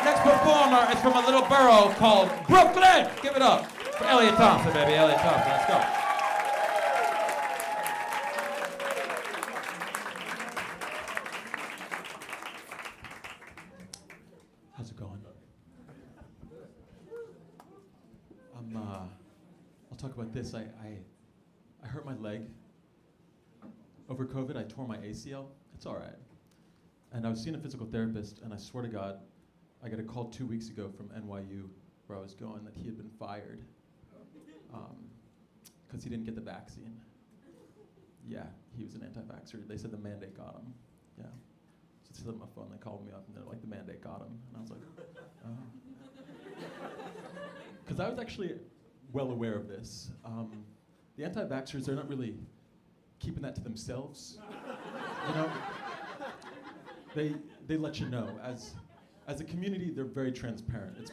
Next performer is from a little borough called Brooklyn. Give it up for Eliot Thompson, baby. Eliot Thompson. Let's go. How's it going? I'll talk about this. I hurt my leg. Over COVID, I tore my ACL. It's all right. And I was seeing a physical therapist, and I swear to God, I got a call 2 weeks ago from NYU where I was going that he had been fired because he didn't get the vaccine. Yeah, he was an anti-vaxxer. They said the mandate got him. Yeah. So they said on my phone, they called me up, and they're like, the mandate got him. And I was like, oh. Because I was actually well aware of this. The anti-vaxxers, they're not really keeping that to themselves. You know? They let you know. As a community, they're very transparent.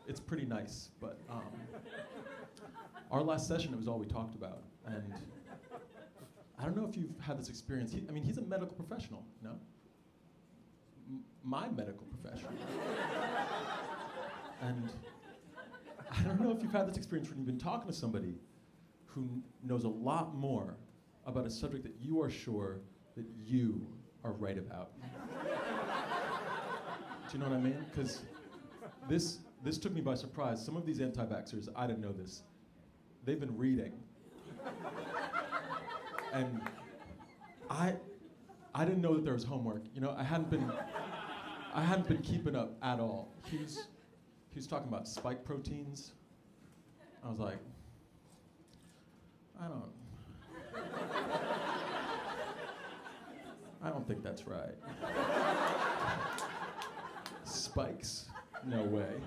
It's pretty nice, but our last session, it was all we talked about. And I don't know if you've had this experience. He's a medical professional, no? My medical professional. And I don't know if you've had this experience when you've been talking to somebody who knows a lot more about a subject that you are sure that you are right about. Do you know what I mean? Because this took me by surprise. Some of these anti-vaxxers, I didn't know this. They've been reading. And I didn't know that there was homework. You know, I hadn't been keeping up at all. He was talking about spike proteins. I was like, I don't think that's right. Spikes? No way.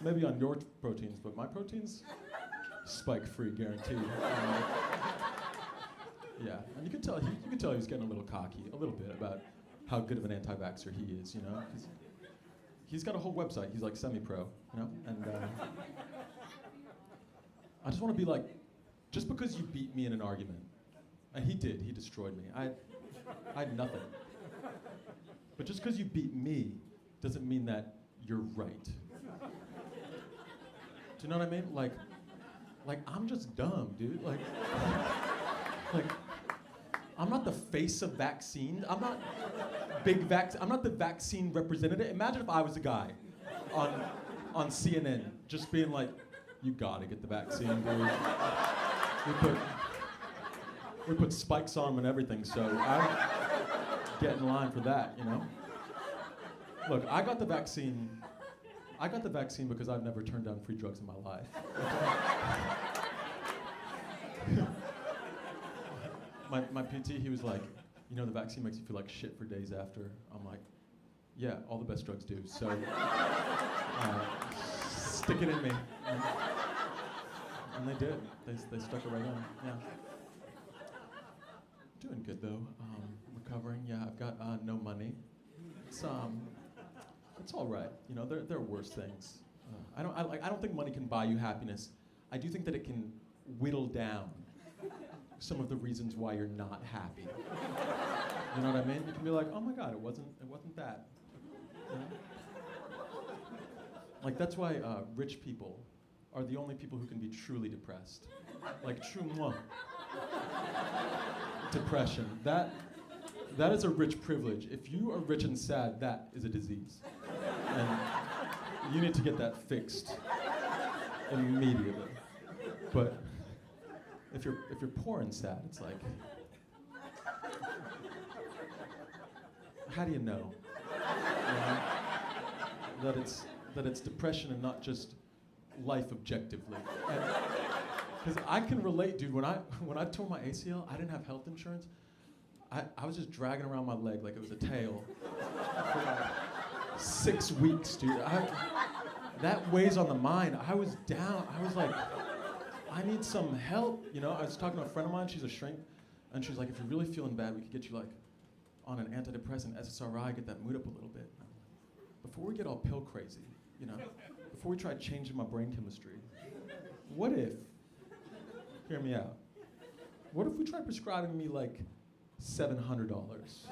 Maybe on your proteins, but my proteins? Spike-free, guaranteed. Yeah, and you could tell he was getting a little cocky, a little bit, about how good of an anti-vaxxer he is, you know? 'Cause he's got a whole website. He's like semi-pro, you know? And I just want to be like, just because you beat me in an argument, and he did, he destroyed me. I had nothing. But just because you beat me doesn't mean that you're right. Do you know what I mean? Like I'm just dumb, dude. Like I'm not the face of vaccines. I'm not I'm not the vaccine representative. Imagine if I was a guy on CNN just being like, you gotta get the vaccine, dude. We put spikes on them and everything, so I get in line for that, you know? Look, I got the vaccine because I've never turned down free drugs in my life. My PT, he was like, you know, the vaccine makes you feel like shit for days after. I'm like, yeah, all the best drugs do, so stick it in me. And they did. They stuck it right on, yeah. Doing good though, recovering. Yeah, I've got no money. It's all right. You know, there are worse things. I don't think money can buy you happiness. I do think that it can whittle down some of the reasons why you're not happy. You know what I mean? You can be like, oh my God, it wasn't that. You know? Like that's why rich people are the only people who can be truly depressed. Like true depression. That is a rich privilege. If you are rich and sad, that is a disease. And you need to get that fixed immediately. But if you're poor and sad, it's like, how do you know? That it's depression and not just life objectively. Because I can relate, dude. When I tore my ACL, I didn't have health insurance. I was just dragging around my leg like it was a tail for like 6 weeks, dude. That weighs on the mind. I was down. I was like, I need some help. You know, I was talking to a friend of mine. She's a shrink, and she's like, if you're really feeling bad, we could get you like on an antidepressant, SSRI, get that mood up a little bit. Before we get all pill crazy, you know, before we try changing my brain chemistry, what if? Hear me out. What if we try prescribing me like $700?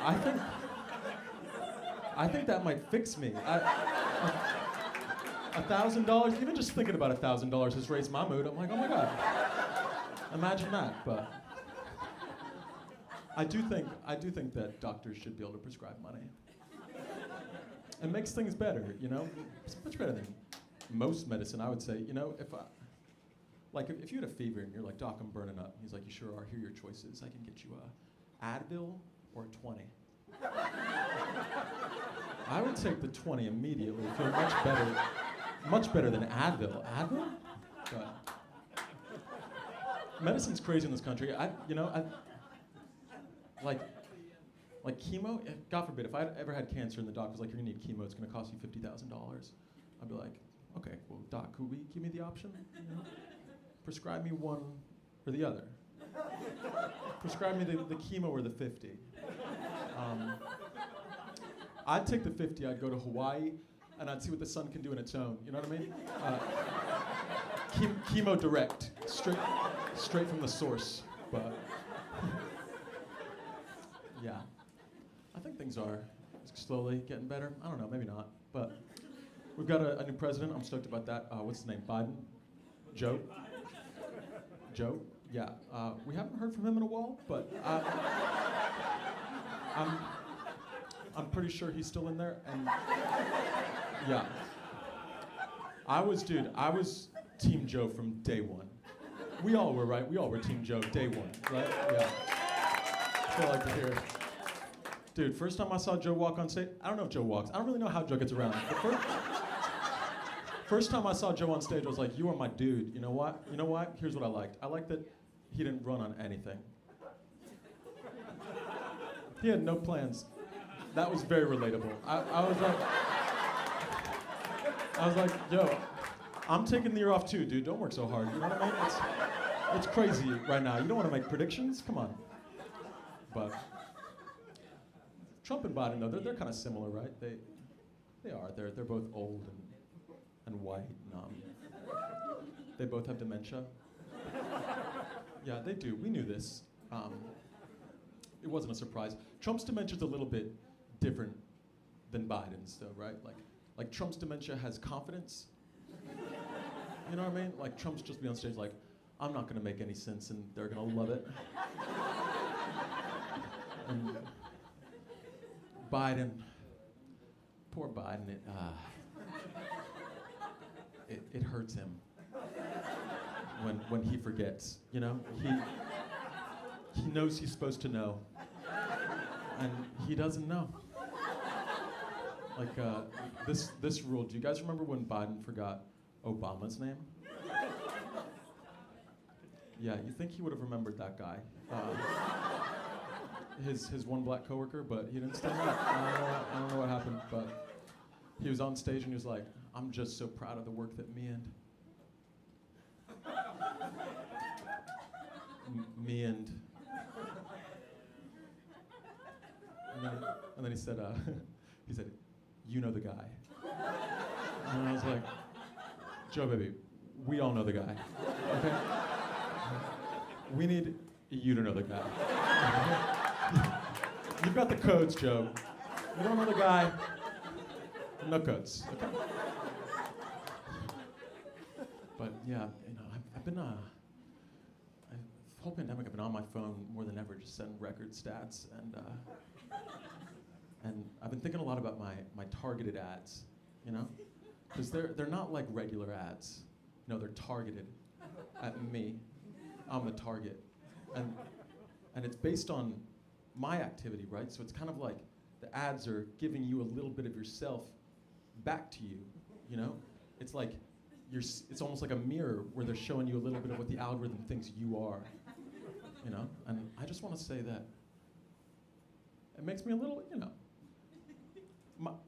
I think that might fix me. $1,000, even just thinking about $1,000 has raised my mood. I'm like, oh my God, imagine that. But I do think that doctors should be able to prescribe money. It makes things better, you know? It's much better than most medicine, I would say. You know, if you had a fever and you're like, Doc, I'm burning up. He's like, you sure are? Here are your choices. I can get you a Advil or a 20. I would take the 20 immediately. Feel much better than Advil. Advil? But medicine's crazy in this country. Like chemo, God forbid, if I ever had cancer and the doctor's like, you're gonna need chemo, it's gonna cost you $50,000. I'd be like, okay, well, doc, could we give me the option? You know? Prescribe me one or the other. Prescribe me the chemo or the 50. I'd take the 50, I'd go to Hawaii, and I'd see what the sun can do in its own, you know what I mean? Chemo direct, straight from the source, but yeah. I think things are slowly getting better. I don't know, maybe not, but we've got a new president. I'm stoked about that. What's his name? Biden? Joe? Joe? Yeah. We haven't heard from him in a while, but I'm pretty sure he's still in there. And yeah. I was Team Joe from day one. We all were, right? We all were Team Joe day one, right? Yeah. I feel like to hear. Dude, first time I saw Joe walk on stage, I don't know if Joe walks. I don't really know how Joe gets around. But first time I saw Joe on stage, I was like, you are my dude. You know what? You know what? Here's what I liked. I liked that he didn't run on anything. He had no plans. That was very relatable. I was like, yo, I'm taking the year off too, dude. Don't work so hard. You know what I mean? It's crazy right now. You don't want to make predictions? Come on. But Trump and Biden, though, they're kind of similar, right? They are. They're both old and white. They both have dementia. Yeah, they do. We knew this. It wasn't a surprise. Trump's dementia's a little bit different than Biden's, though, right? Like Trump's dementia has confidence. You know what I mean? Like Trump's just be on stage like, I'm not gonna make any sense and they're gonna love it. And Biden, poor Biden, it hurts him when he forgets, you know? He knows he's supposed to know, and he doesn't know. Like this rule, do you guys remember when Biden forgot Obama's name? Yeah, you think he would have remembered that guy. His one black coworker, but he didn't stand up. I don't know what happened, but he was on stage and he was like, I'm just so proud of the work that me and and then he said, you know the guy. And I was like, Joe, baby, we all know the guy, okay? We need you to know the guy. You've got the codes, Joe. You don't know the guy, no codes, okay? But yeah, you know, I've been, the whole pandemic, I've been on my phone more than ever, just setting record stats, and I've been thinking a lot about my targeted ads, you know? Because they're not like regular ads. You know, they're targeted at me. I'm the target. And it's based on my activity, right? So it's kind of like the ads are giving you a little bit of yourself back to you, you know? It's like, it's almost like a mirror where they're showing you a little bit of what the algorithm thinks you are, you know? And I just want to say that it makes me a little, you know,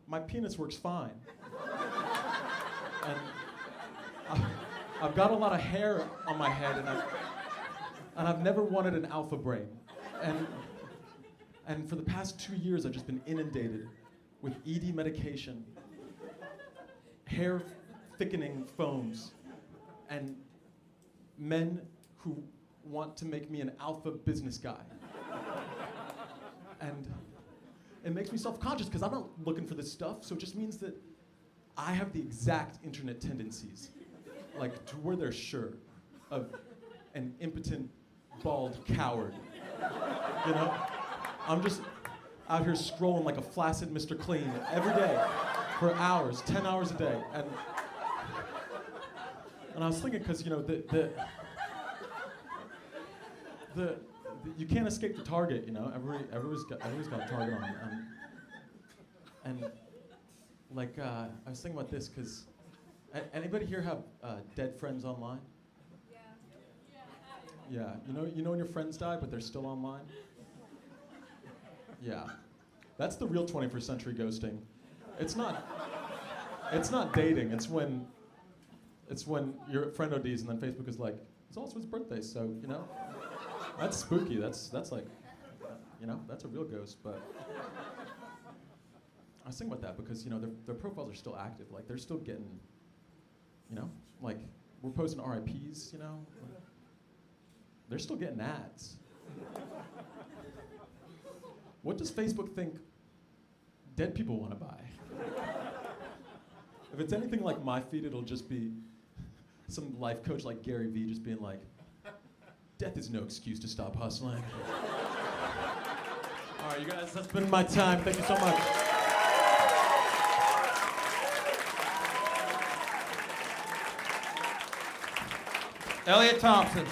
my penis works fine. And I've got a lot of hair on my head, and I've never wanted an alpha brain. And for the past 2 years, I've just been inundated with ED medication, hair thickening foams, and men who want to make me an alpha business guy. And it makes me self-conscious because I'm not looking for this stuff. So it just means that I have the exact internet tendencies, like to where they're sure of an impotent, bald coward. You know, I'm just out here scrolling like a flaccid Mr. Clean every day for hours, 10 hours a day, and I was thinking because you know the you can't escape the target. You know, everybody's got a target on them. And like I was thinking about this because anybody here have dead friends online? Yeah, you know when your friends die, but they're still online? Yeah. That's the real 21st century ghosting. It's not dating, it's when your friend ODs and then Facebook is like, it's also his birthday, so, you know? That's spooky, that's like, you know, that's a real ghost, but I was thinking about that because, you know, their profiles are still active, like they're still getting, you know, like we're posting RIPs, you know? They're still getting ads. What does Facebook think dead people want to buy? If it's anything like my feed, it'll just be some life coach like Gary Vee just being like, death is no excuse to stop hustling. All right, you guys, that's been my time. Thank you so much. Eliot Thompson.